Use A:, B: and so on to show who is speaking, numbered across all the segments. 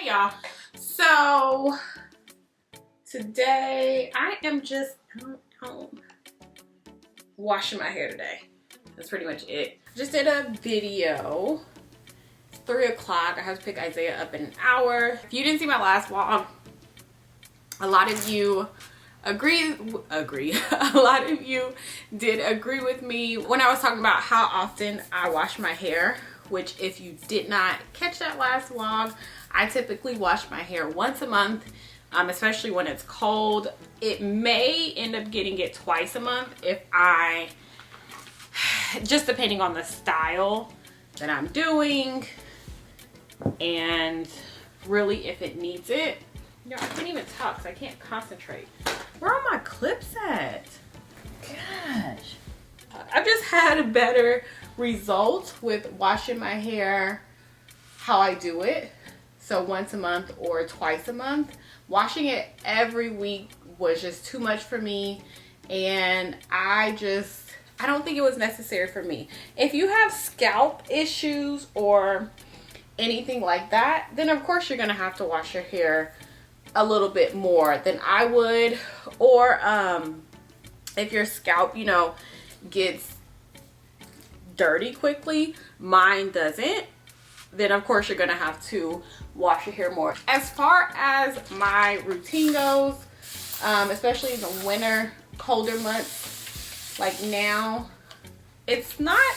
A: Hey y'all, so today I am just washing my hair today. That's pretty much it. Just did a video. It's 3 o'clock. I have to pick Isaiah up in an hour. If you didn't see my last vlog, a lot of you agree. A lot of you did agree with me when I was talking about how often I wash my hair, which if you did not catch that last vlog, I typically wash my hair once a month, especially when it's cold. It may end up getting it twice a month if I, just depending on the style that I'm doing and really if it needs it. No, I can't even talk because I can't concentrate. Where are my clips at? Gosh. I've just had a better result with washing my hair how I do it. So once a month or twice a month. Washing it every week was just too much for me. And I don't think it was necessary for me. If you have scalp issues or anything like that, then of course you're gonna have to wash your hair a little bit more than I would. Or if your scalp, you know, gets dirty quickly, mine doesn't, then of course you're gonna have to wash your hair more. As far as my routine goes, especially in the winter, colder months, like now, it's not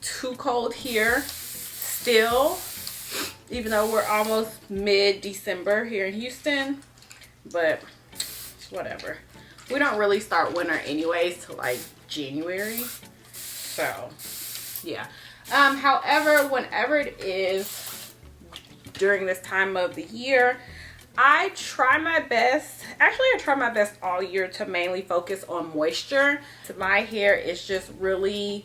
A: too cold here still, even though we're almost mid-December here in Houston, but whatever. We don't really start winter anyways till like January, so yeah. However, whenever it is during this time of the year, I try my best, actually I try my best all year to mainly focus on moisture. My hair is just really,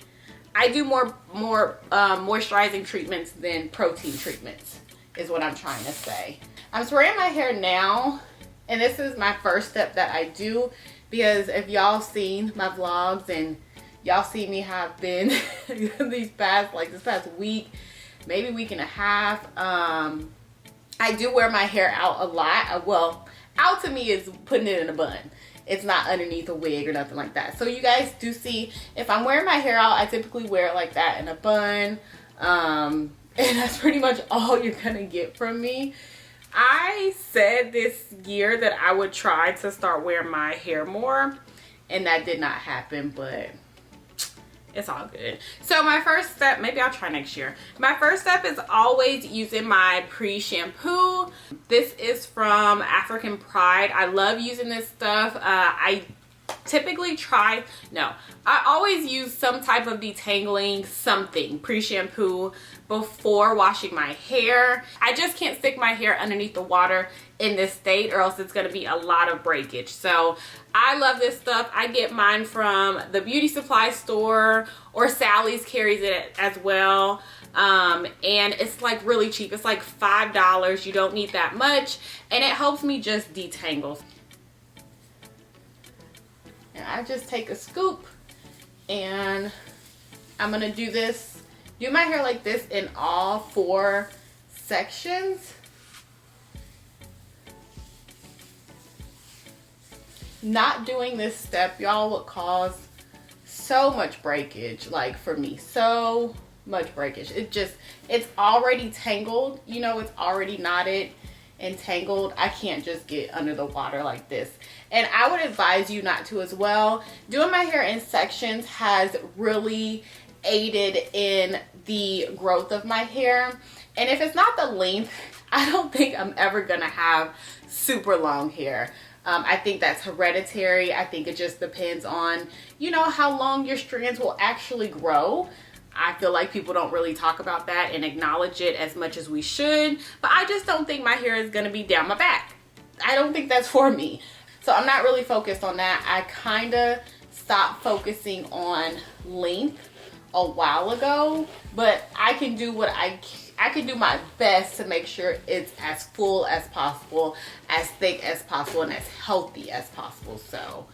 A: I do more moisturizing treatments than protein treatments is what I'm trying to say. I'm spraying my hair now, and this is my first step that I do, because if y'all seen my vlogs and y'all see me have been this past week, maybe week and a half, I do wear my hair out a lot. Well, out to me is putting it in a bun. It's not underneath a wig or nothing like that. So you guys do see, if I'm wearing my hair out, I typically wear it like that in a bun. And that's pretty much all you're gonna get from me. I said this year that I would try to start wearing my hair more, and that did not happen, but it's all good. So my first step, maybe I'll try next year. My first step is always using my Pre-shampoo. This is from African Pride. I love using this stuff. I always use some type of detangling something, Pre-shampoo, before washing my hair. I just can't stick my hair underneath the water in this state, or else it's going to be a lot of breakage. So I love this stuff. I get mine from the beauty supply store, or Sally's carries it as well. And it's like really cheap. It's like $5. You don't need that much, and it helps me just detangle. And I just take a scoop, and I'm gonna do my hair like this in all 4 sections. Not doing this step, y'all, would cause so much breakage. Like for me, so much breakage. It's already tangled, you know, it's already knotted and tangled. I can't just get under the water like this. And I would advise you not to as well. Doing my hair in sections has really aided in the growth of my hair. And if it's not the length, I don't think I'm ever gonna have super long hair. I think that's hereditary. I think it just depends on, you know, how long your strands will actually grow. I feel like people don't really talk about that and acknowledge it as much as we should. But I just don't think my hair is going to be down my back. I don't think that's for me. So I'm not really focused on that. I kind of stopped focusing on length a while ago. But I can do what I can do my best to make sure it's as full as possible, as thick as possible, and as healthy as possible. So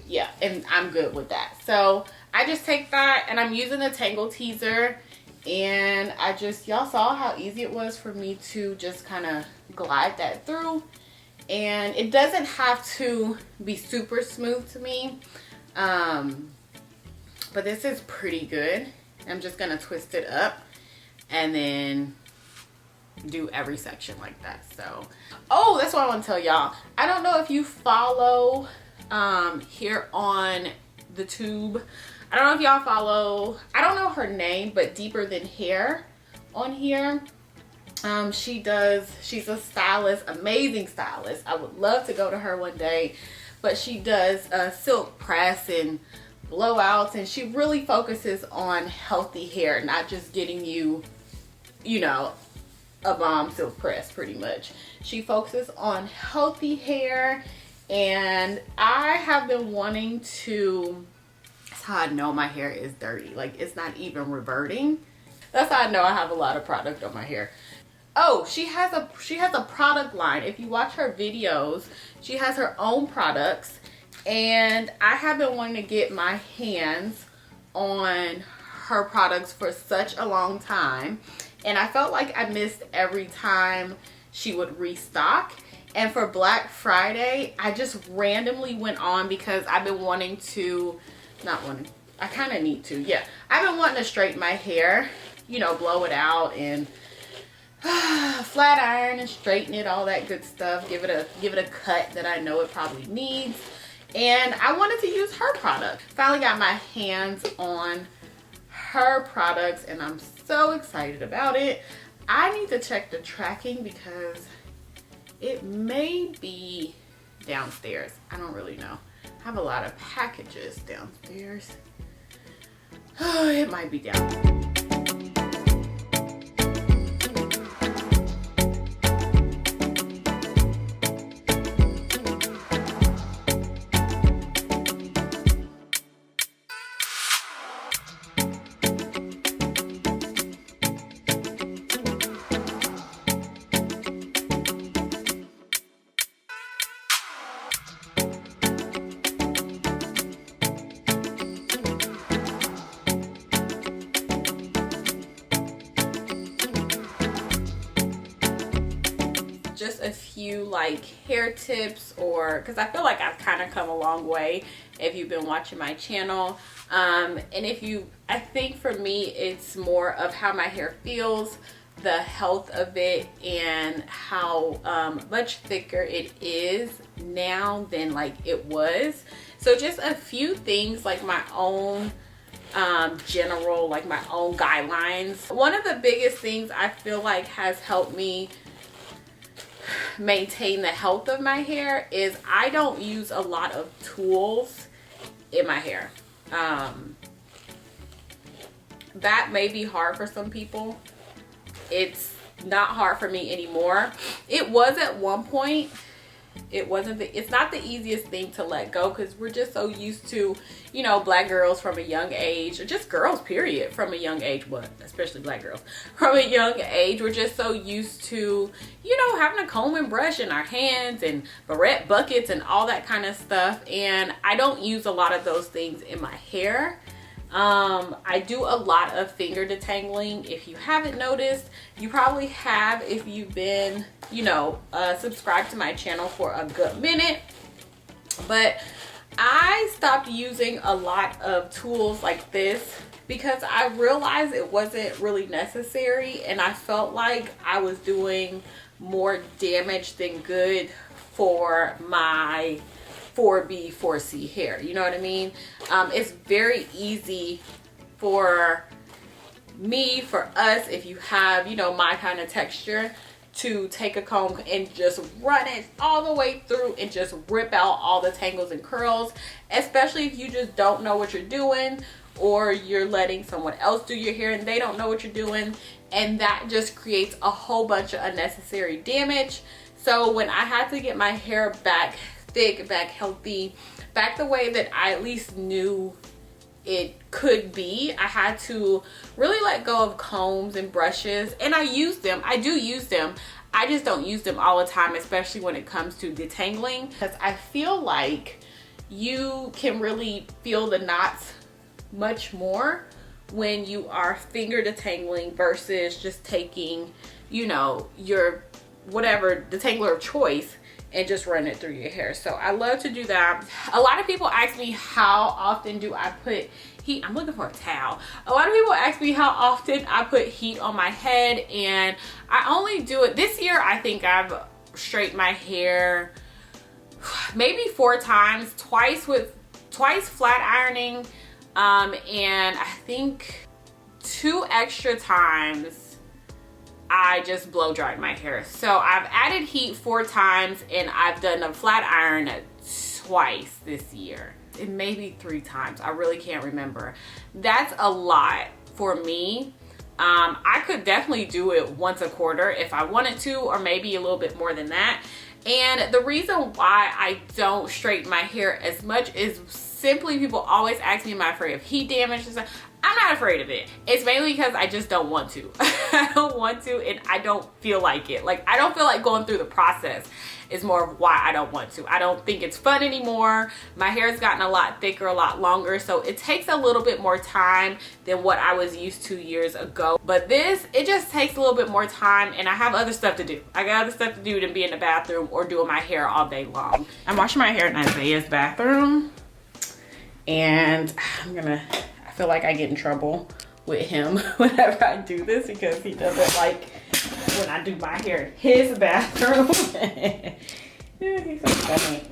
A: yeah, and I'm good with that. So I just take that, and I'm using the Tangle Teaser And y'all saw how easy it was for me to just kind of glide that through. And it doesn't have to be super smooth to me. But this is pretty good. I'm just gonna twist it up and then do every section like that. So, oh, that's what I want to tell y'all. I don't know if you follow here on the tube. I don't know if y'all follow, I don't know her name, but Deeper Than Hair on here. She's a stylist, amazing stylist. I would love to go to her one day, but she does silk press and blowouts, and she really focuses on healthy hair, not just getting you, you know, a bomb silk press pretty much. She focuses on healthy hair, and I have been wanting to, that's how I know my hair is dirty. Like, it's not even reverting. That's how I know I have a lot of product on my hair. Oh, she has a product line. If you watch her videos, she has her own products, and I have been wanting to get my hands on her products for such a long time, and I felt like I missed every time she would restock. And for Black Friday, I just randomly went on because I've been wanting to, I kind of need to, yeah. I've been wanting to straighten my hair, you know, blow it out and flat iron and straighten it, all that good stuff. Give it a cut that I know it probably needs. And I wanted to use her product. Finally got my hands on her products, and I'm so excited about it. I need to check the tracking because it may be downstairs. I don't really know. I have a lot of packages downstairs. Oh, it might be down. Just a few like hair tips, or because I feel like I've kind of come a long way if you've been watching my channel, and I think for me it's more of how my hair feels, the health of it, and how much thicker it is now than like it was. So just a few things, like my own general, like my own guidelines. One of the biggest things I feel like has helped me maintain the health of my hair is I don't use a lot of tools in my hair. That may be hard for some people. It's not hard for me anymore. It was at one point. It's not the easiest thing to let go, because we're just so used to, you know, black girls from a young age, or just girls period from a young age, but especially black girls from a young age, we're just so used to, you know, having a comb and brush in our hands and barrette buckets and all that kind of stuff. And I don't use a lot of those things in my hair. I do a lot of finger detangling. If you haven't noticed, you probably have if you've been, you know, subscribed to my channel for a good minute. But I stopped using a lot of tools like this because I realized it wasn't really necessary, and I felt like I was doing more damage than good for my 4B, 4C hair. You know what I mean? It's very easy for me, for us, if you have, you know, my kind of texture, to take a comb and just run it all the way through and just rip out all the tangles and curls, especially if you just don't know what you're doing, or you're letting someone else do your hair and they don't know what you're doing, and that just creates a whole bunch of unnecessary damage. So when I had to get my hair back thick, back healthy, back the way that I at least knew it could be, I had to really let go of combs and brushes. And I use them, I do use them, I just don't use them all the time, especially when it comes to detangling, because I feel like you can really feel the knots much more when you are finger detangling versus just taking, you know, your whatever detangler of choice and just run it through your hair. So I love to do that. A lot of people ask me how often do I put heat. I'm looking for a towel. A lot of people ask me how often I put heat on my head, and I only do it this year. I think I've straightened my hair maybe 4 times, twice flat ironing, and I think 2 extra times I just blow dried my hair. So I've added heat 4 times, and I've done a flat iron twice this year. It may be 3 times. I really can't remember. That's a lot for me. I could definitely do it once a quarter if I wanted to, or maybe a little bit more than that. And the reason why I don't straighten my hair as much is simply people always ask me, am I afraid of heat damage and stuff? I'm not afraid of it. It's mainly because I just don't want to. I don't want to, and I don't feel like it. Like, I don't feel like going through the process is more of why I don't want to. I don't think it's fun anymore. My hair's gotten a lot thicker, a lot longer, so it takes a little bit more time than what I was used to years ago. But this, it just takes a little bit more time, and I have other stuff to do. I got other stuff to do than be in the bathroom or doing my hair all day long. I'm washing my hair in Isaiah's bathroom, and I feel like I get in trouble with him whenever I do this because he doesn't like when I do my hair in his bathroom. Yeah, he's so funny.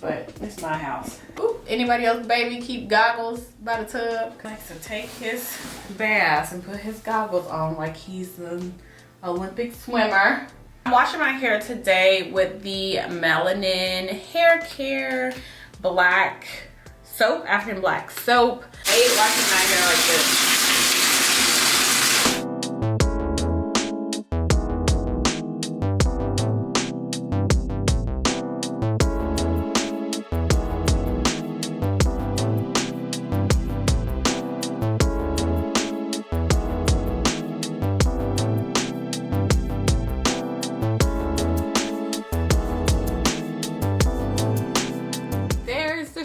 A: But it's my house. Ooh, anybody else baby keep goggles by the tub? Likes to take his baths and put his goggles on like he's an Olympic swimmer. I'm washing my hair today with the Melanin Hair Care black soap, African black soap. I hate washing my hair like this.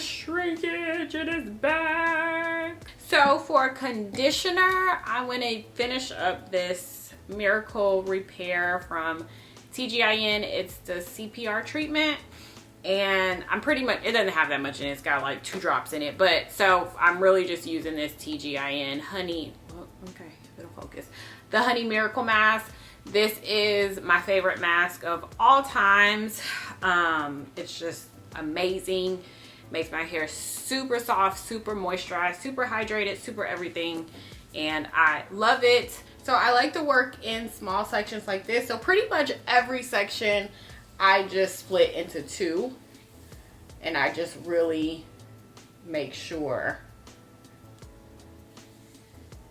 A: Shrinkage, it is back. So for conditioner, I went to finish up this Miracle Repair from TGIN. It's the CPR treatment, and I'm pretty much, it doesn't have that much in it. It's got like 2 drops in it, but so I'm really just using this TGIN honey. Okay, it'll focus. The Honey Miracle Mask. This is my favorite mask of all times. It's just amazing. Makes my hair super soft, super moisturized, super hydrated, super everything, and I love it. So I like to work in small sections like this. So pretty much every section I just split into 2, and I just really make sure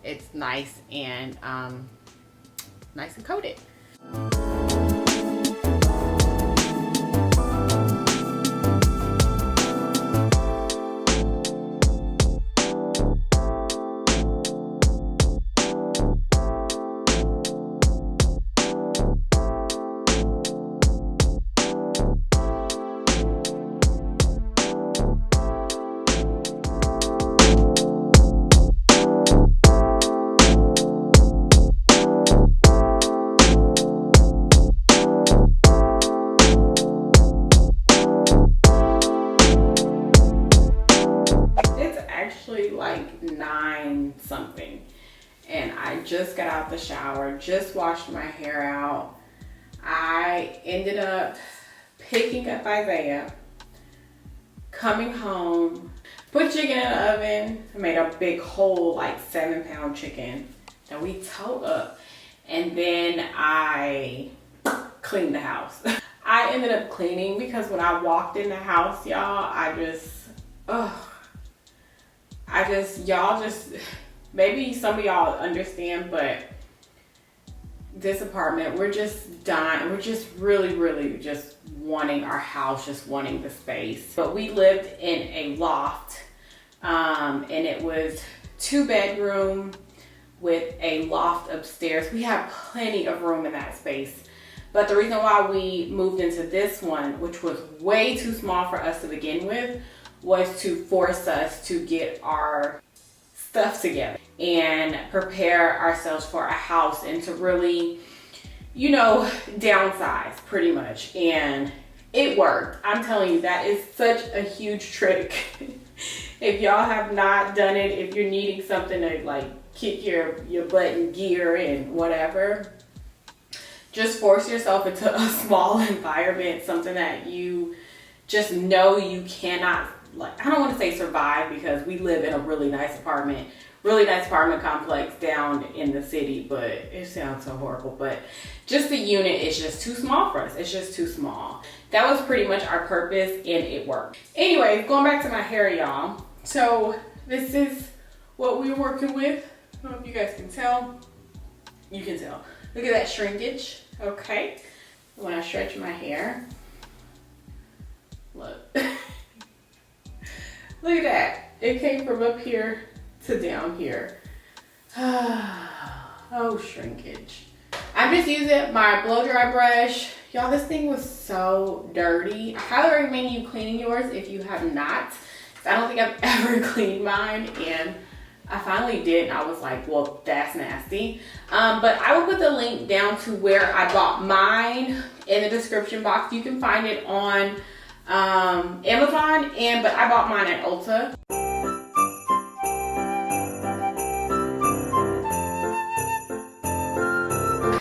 A: it's nice and coated. Like 9 something, and I just got out the shower, just washed my hair out. I ended up picking up Isaiah, coming home, put chicken in the oven. I made a big whole like 7-pound chicken that we towed up, and then I cleaned the house. I ended up cleaning because when I walked in the house, y'all, y'all just, maybe some of y'all understand, but this apartment, we're just dying. We're just really just wanting our house, just wanting the space. But we lived in a loft, and it was 2-bedroom with a loft upstairs. We have plenty of room in that space. But the reason why we moved into this one, which was way too small for us to begin with, was to force us to get our stuff together and prepare ourselves for a house and to really, you know, downsize pretty much. And it worked. I'm telling you, that is such a huge trick. If y'all have not done it, if you're needing something to like kick your butt in gear and whatever, just force yourself into a small environment, something that you just know you cannot, like, I don't want to say survive, because we live in a really nice apartment complex down in the city, but it sounds so horrible, but just the unit is just too small for us. It's just too small. That was pretty much our purpose, and it worked. Anyways, going back to my hair, y'all. So this is what we're working with. I don't know if you guys can tell. You can tell. Look at that shrinkage, okay? When I stretch my hair, look. Look at that. It came from up here to down here. Oh, shrinkage. I'm just using my blow dry brush. Y'all, this thing was so dirty. I highly recommend you cleaning yours if you have not. I don't think I've ever cleaned mine, and I finally did, and I was like, well, that's nasty. But I will put the link down to where I bought mine in the description box. You can find it on Amazon, but I bought mine at Ulta.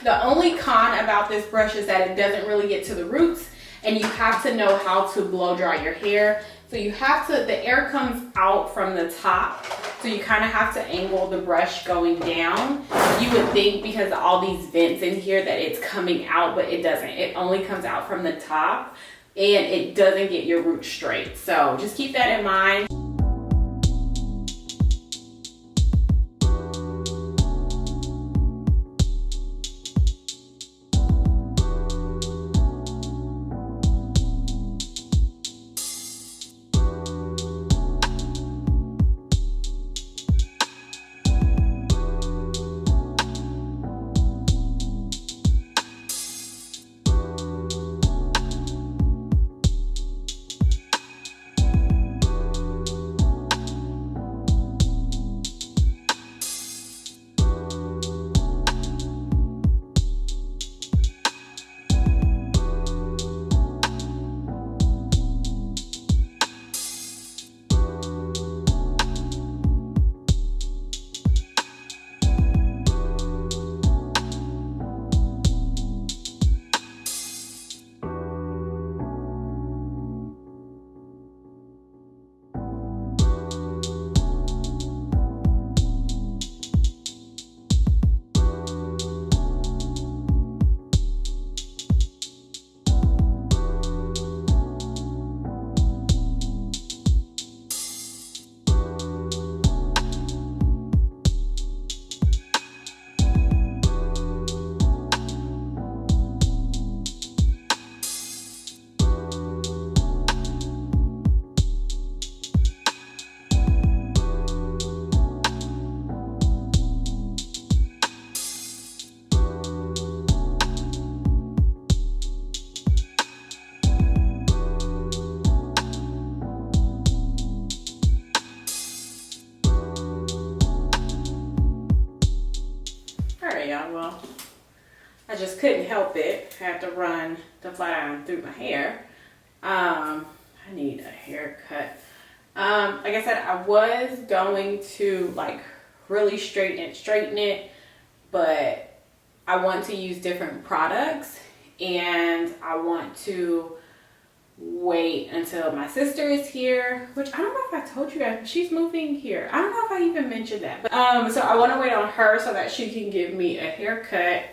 A: The only con about this brush is that it doesn't really get to the roots, and you have to know how to blow dry your hair. So you have to, the air comes out from the top, so you kind of have to angle the brush going down. You would think because of all these vents in here that it's coming out, but it doesn't. It only comes out from the top, and it doesn't get your roots straight. So just keep that in mind. Y'all, well, I just couldn't help it. I had to run the flat iron through my hair. I need a haircut. Like I said, I was going to like really straighten it, but I want to use different products, and I want to wait until my sister is here, which I don't know if I told you guys, but she's moving here. I don't know if I even mentioned that, but so I want to wait on her so that she can give me a haircut,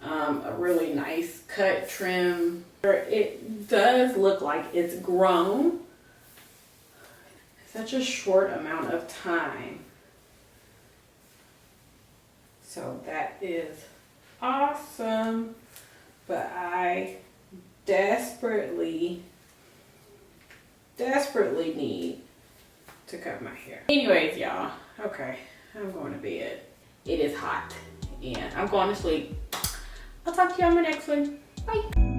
A: a really nice cut, trim. It does look like it's grown such a short amount of time, so that is awesome. But I desperately need to cut my hair. Anyways, y'all, okay, I'm going to bed. It is hot, and I'm going to sleep. I'll talk to you on my next one. Bye.